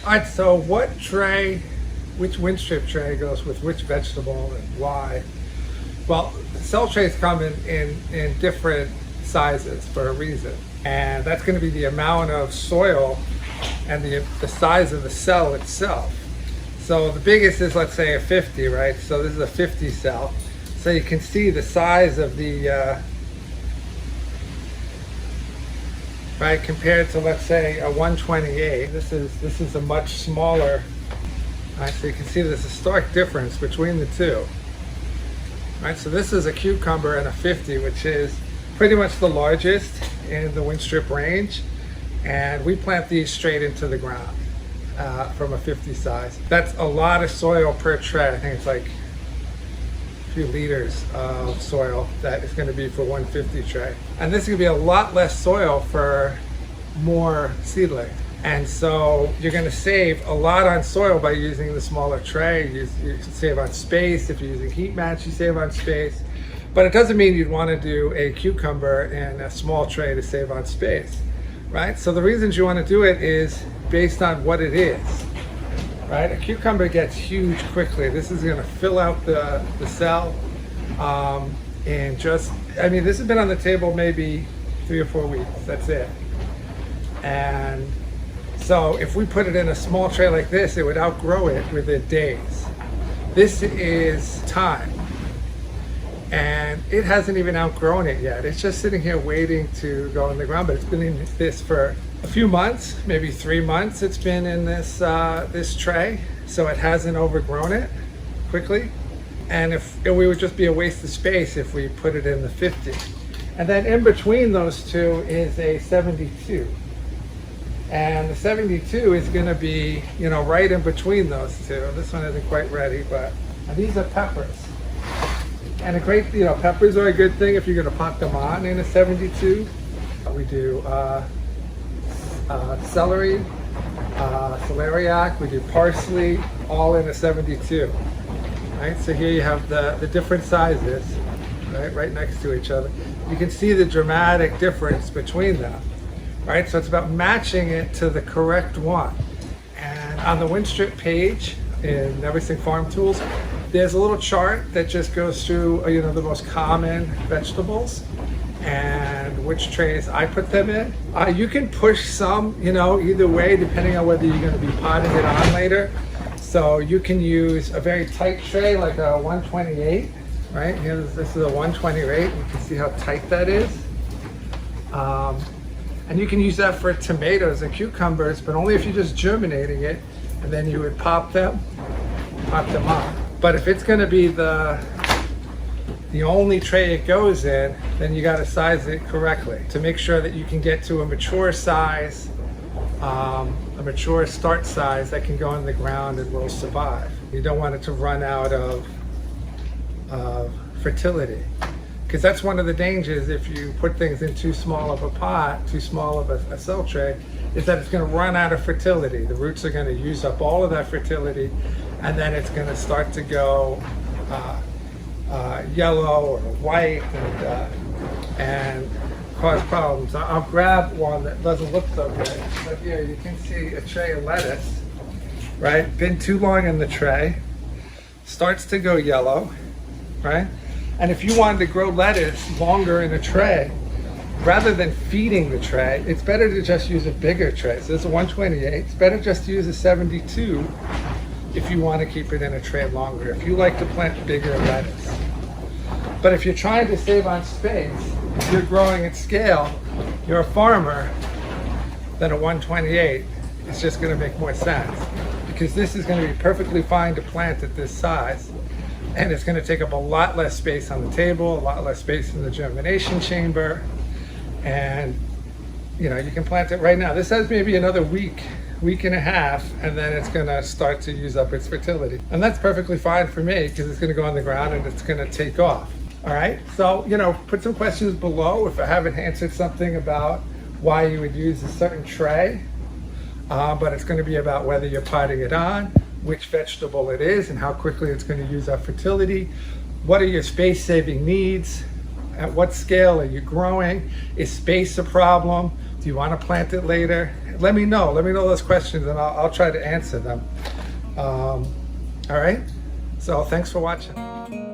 All right, so what tray, which wind strip tray goes with which vegetable and why? Well, cell trays come in different sizes for a reason. And that's going to be the amount of soil and the size of the cell itself. So the biggest is, let's say, a 50, right? So this is a 50 cell. So you can see the size of the, right, compared to, let's say, a 128. This is a much smaller, right? So you can see there's a stark difference between the two. Right, so this is a cucumber and a 50, which is pretty much the largest in the wind strip range. And we plant these straight into the ground from a 50 size. That's a lot of soil per tray. I think it's like a few liters of soil that is going to be for 150 tray. And this is going to be a lot less soil for more seedling. And so you're going to save a lot on soil by using the smaller tray. You save on space. If you're using heat mats, you save on space. But it doesn't mean you'd want to do a cucumber in a small tray to save on space, right? So the reasons you want to do it is based on what it is, right? A cucumber gets huge quickly. This is going to fill out the cell and just, I mean, this has been on the table maybe 3 or 4 weeks. That's it. And so if we put it in a small tray like this, it would outgrow it within days. This is time. And it hasn't even outgrown it yet. It's just sitting here waiting to go in the ground, but it's been in this for a few months, maybe 3 months it's been in this this tray. So it hasn't overgrown it quickly. And if it would just be a waste of space if we put it in the 50. And then in between those two is a 72. And the 72 is going to be, you know, right in between those two. This one isn't quite ready, but these are peppers. And a great, you know, peppers are a good thing if you're going to pop them on in a 72. We do celery, celeriac, we do parsley, all in a 72. Right, so here you have the different sizes, right next to each other. You can see the dramatic difference between them. Right, so it's about matching it to the correct one. And on the wind strip page in Neversink Farm Tools, there's a little chart that just goes through, you know, the most common vegetables and which trays I put them in. You can push some, you know, either way, depending on whether you're going to be potting it on later. So you can use a very tight tray like a 128, right? Here, this is a 128. You can see how tight that is. And you can use that for tomatoes and cucumbers, but only if you're just germinating it, and then you would pop them on. But if it's going to be the only tray it goes in, then you got to size it correctly to make sure that you can get to a mature size, a mature start size that can go in the ground and will survive. You don't want it to run out of fertility. Because that's one of the dangers if you put things in too small of a pot, too small of a cell tray, is that it's going to run out of fertility. The roots are going to use up all of that fertility, and then it's going to start to go yellow or white and cause problems. I'll grab one that doesn't look so good. But here you can see a tray of lettuce, right? Been too long in the tray, starts to go yellow, right? And if you wanted to grow lettuce longer in a tray, rather than feeding the tray, it's better to just use a bigger tray. So this is a 128. It's better just to use a 72 if you want to keep it in a tray longer, if you like to plant bigger lettuce. But if you're trying to save on space, if you're growing at scale, you're a farmer, then a 128 is just going to make more sense. Because this is going to be perfectly fine to plant at this size. And it's going to take up a lot less space on the table, a lot less space in the germination chamber. And, you know, you can plant it right now. This has maybe another week and a half, and then it's going to start to use up its fertility. And that's perfectly fine for me because it's going to go on the ground and it's going to take off. All right. So, you know, put some questions below if I haven't answered something about why you would use a certain tray. But it's going to be about whether you're potting it on, which vegetable it is, and how quickly it's going to use up fertility. What are your space-saving needs? At what scale are you growing? Is space a problem? Do you want to plant it later? let me know those questions, and I'll try to answer them. All right, so thanks for watching.